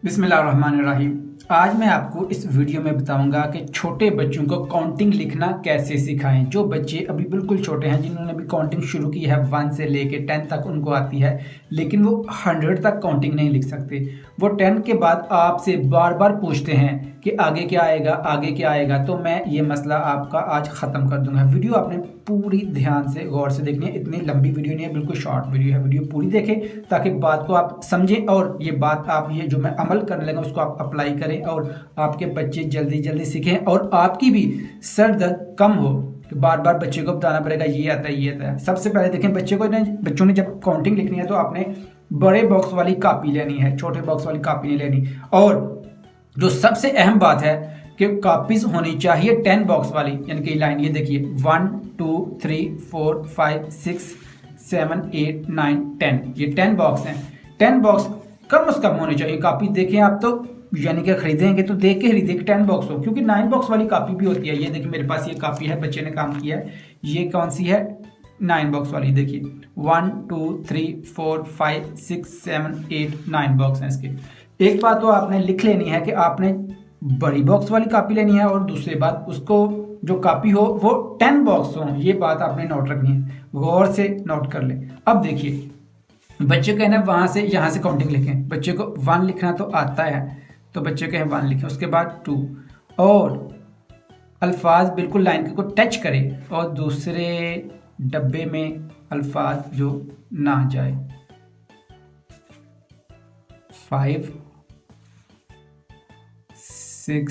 बिस्मिल्लाहिर्रहमानिर्रहीम। आज मैं आपको इस वीडियो में बताऊंगा कि छोटे बच्चों को काउंटिंग लिखना कैसे सिखाएं। जो बच्चे अभी बिल्कुल छोटे हैं, जिन्होंने अभी काउंटिंग शुरू की है 1 से लेके 10 तक उनको आती है, लेकिन वो 100 तक काउंटिंग नहीं लिख सकते। वो 10 के बाद आपसे बार बार पूछते हैं कि आगे क्या आएगा, आगे क्या आएगा। तो मैं ये मसला आपका आज ख़त्म कर दूंगा। वीडियो आपने पूरी ध्यान से गौर से देखनी है। इतनी लंबी वीडियो नहीं है, बिल्कुल शॉर्ट वीडियो है। वीडियो पूरी देखें ताकि बात को आप समझें और ये बात आप ये जो मैं अमल करने लगा उसको आप अप्लाई करें और आपके बच्चे जल्दी जल्दी सीखें और आपकी भी सर दर्द कम हो कि बार बार बच्चे को बताना पड़ेगा ये आता है ये आता है। सबसे पहले देखें, बच्चों ने जब काउंटिंग लिखनी है तो आपने बड़े बॉक्स वाली कापी लेनी है, छोटे बॉक्स वाली कापी नहीं लेनी। और जो सबसे अहम बात है कि कॉपीज होनी चाहिए 10 बॉक्स वाली, यानी कि लाइन ये देखिए 1 2 3 4 5 6 7 8 9 10, ये 10 बॉक्स हैं। 10 बॉक्स कम से कम होनी चाहिए कॉपी। देखें आप तो यानी कि खरीदेंगे तो देख के खरीदें कि 10 बॉक्स हो, क्योंकि 9 बॉक्स वाली कॉपी भी होती है। ये देखिए मेरे पास ये कॉपी है, बच्चे ने काम किया है। ये कौन सी है? 9 बॉक्स वाली। देखिए 1 2 3 4 5 6 7 8 9 बॉक्स हैं इसके। एक बात तो आपने लिख लेनी है कि आपने बड़ी बॉक्स वाली कॉपी लेनी है और दूसरी बात उसको जो कॉपी हो वो 10 बॉक्स हो। ये बात आपने नोट रखनी है, गौर से नोट कर ले। अब देखिए बच्चे कहना वहां से यहाँ से काउंटिंग लिखें। बच्चे को 1 लिखना तो आता है तो बच्चे कहें 1 लिखें, उसके बाद 2 और अल्फाज बिल्कुल लाइन को टच करें और दूसरे डब्बे में अल्फाज जो ना जाए। 5 6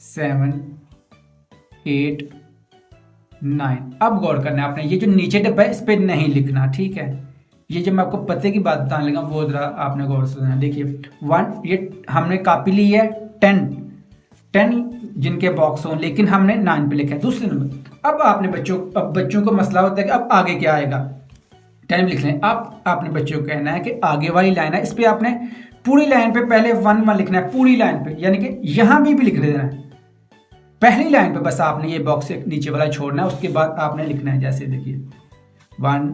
7 8 9। अब गौर करना है आपने, ये जो नीचे डब्बा है इस पर नहीं लिखना, ठीक है। ये जब मैं आपको पते की बात बताने लगा वो जरा आपने गौर से सुना। देखिए 1, ये हमने कॉपी ली है 10 जिनके बॉक्स हों, लेकिन हमने 9 पे लिखा है दूसरे नंबर। अब बच्चों को मसला होता है कि अब आगे क्या आएगा। 10 लिख लें। अब आपने बच्चों को कहना है कि आगे वाली लाइन है, इस पर आपने पूरी लाइन पे पहले 1 1 लिखना है, पूरी लाइन पे, यानी कि यहां भी लिख देना है। पहली लाइन पे बस आपने ये बॉक्स एक नीचे वाला छोड़ना है, उसके बाद आपने लिखना है। जैसे देखिए 1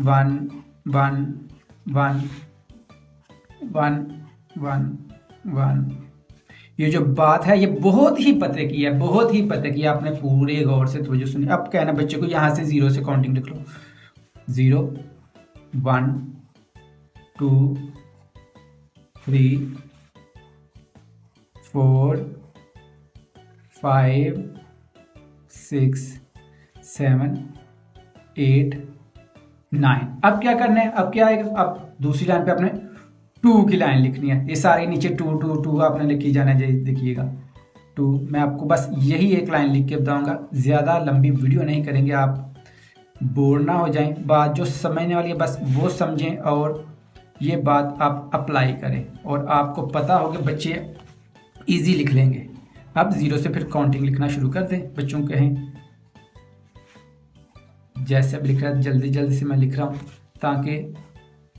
1 1 1 1 1 1। ये जो बात है ये बहुत ही पते की है, बहुत ही पते की है। आपने पूरे गौर से तवज्जो सुनी। अब कहना बच्चे को यहां से 0 से काउंटिंग लिख लो। 0 1 2 3 4 5 6 7 8 9। अब क्या करना है? अब क्या आएगा? अब दूसरी लाइन पे आपने 2 की लाइन लिखनी है। ये सारे नीचे 2 2 2 आपने लिखी जाना है। देखिएगा 2। मैं आपको बस यही एक लाइन लिख के बताऊंगा, ज़्यादा लंबी वीडियो नहीं करेंगे, आप बोर ना हो जाएं। बात जो समझने वाली है बस वो समझें और ये बात आप अप्लाई करें और आपको पता हो कि बच्चे इजी लिख लेंगे। अब 0 से फिर काउंटिंग लिखना शुरू कर दें। बच्चों को कहें जैसे अब लिख रहा है, जल्दी जल्दी से मैं लिख रहा हूँ ताकि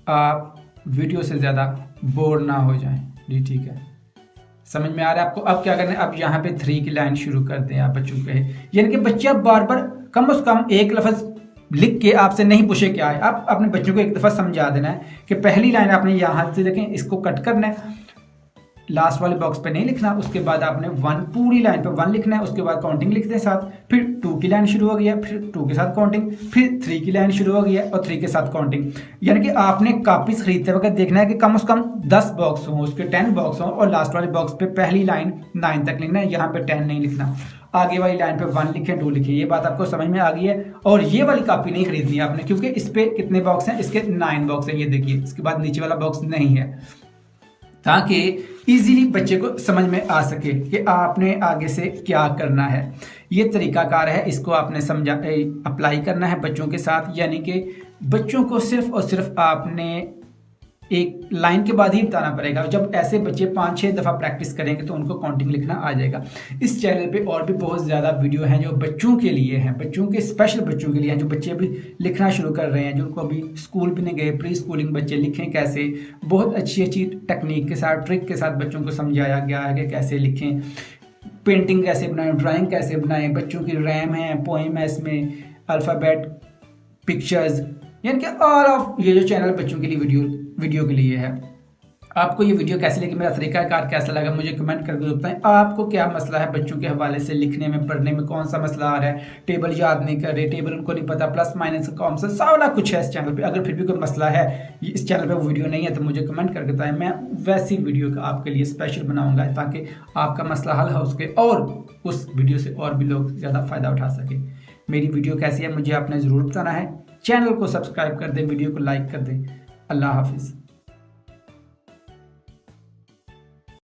आप वीडियो से ज़्यादा बोर ना हो जाएं। जी ठीक है, समझ में आ रहा है आपको? अब क्या करना है? अब यहाँ पे 3 की लाइन शुरू कर दें आप बच्चों को कहें, यानी कि बच्चे अब बार बार कम से कम एक लफ्ज़ लिख के आपसे नहीं पूछे क्या है। आप अपने बच्चों को एक दफ़ा समझा देना है कि पहली लाइन आपने यहाँ से देखें, इसको कट करना है, लास्ट वाले बॉक्स पे नहीं लिखना। उसके बाद आपने 1 पूरी लाइन पे 1 लिखना है, उसके बाद काउंटिंग लिख दें साथ। फिर 2 की लाइन शुरू हो गई है, फिर 2 के साथ काउंटिंग, फिर 3 की लाइन शुरू हो गई है और 3 के साथ काउंटिंग। यानी कि आपने कॉपीज खरीदते वक्त देखना है कि कम से कम 10 बॉक्स हों, उसके 10 बॉक्स हों और लास्ट वाले बॉक्स पे पहली लाइन 9 तक लिखना है, यहाँ पे 10 नहीं लिखना। आगे वाली लाइन पे 1 लिखें 2 लिखें। ये बात आपको समझ में आ गई है? और ये वाली कॉपी नहीं खरीदनी है आपने, क्योंकि इस पे कितने बॉक्स हैं? इसके 9 बॉक्स हैं। ये देखिए, इसके बाद नीचे वाला बॉक्स नहीं है, ताकि इजीली बच्चे को समझ में आ सके कि आपने आगे से क्या करना है। ये तरीकाकार है, इसको आपने समझा अप्लाई करना है बच्चों के साथ। यानी कि बच्चों को सिर्फ और सिर्फ आपने एक लाइन के बाद ही बताना पड़ेगा। जब ऐसे बच्चे 5-6 दफ़ा प्रैक्टिस करेंगे तो उनको काउंटिंग लिखना आ जाएगा। इस चैनल पे और भी बहुत ज़्यादा वीडियो हैं जो बच्चों के लिए हैं, बच्चों के स्पेशल बच्चों के लिए हैं, जो बच्चे अभी लिखना शुरू कर रहे हैं, जिनको अभी स्कूल भी नहीं गए, प्री स्कूलिंग बच्चे लिखें कैसे। बहुत अच्छी अच्छी टेक्निक के साथ, ट्रिक के साथ बच्चों को समझाया गया है कि कैसे लिखें, पेंटिंग कैसे बनाएं, ड्राइंग कैसे बनाएं। बच्चों की रैम है, पोइम है, इसमें अल्फ़ाबेट, पिक्चर्स, यानी कि ऑल ऑफ ये जो चैनल बच्चों के लिए वीडियो के लिए है। आपको ये वीडियो कैसी लगी, मेरा तरीकाकार कैसा लगा, मुझे कमेंट करके बताएं। आपको क्या मसला है बच्चों के हवाले से, लिखने में, पढ़ने में कौन सा मसला आ रहा है, टेबल याद नहीं कर रहे, टेबल उनको नहीं पता, प्लस माइनस का कॉमन सारा कुछ है इस चैनल पे। अगर फिर भी कोई मसला है, इस चैनल पे वो वीडियो नहीं है, तो मुझे कमेंट करके बताएं। मैं वैसी वीडियो का आपके लिए स्पेशल बनाऊंगा ताकि आपका मसला हल हो सके और उस वीडियो से और भी लोग ज़्यादा फ़ायदा उठा सके। मेरी वीडियो कैसी है मुझे आपने ज़रूर बताना है। चैनल को सब्सक्राइब कर दें, वीडियो को लाइक कर दें। अल्लाह हाफिज़।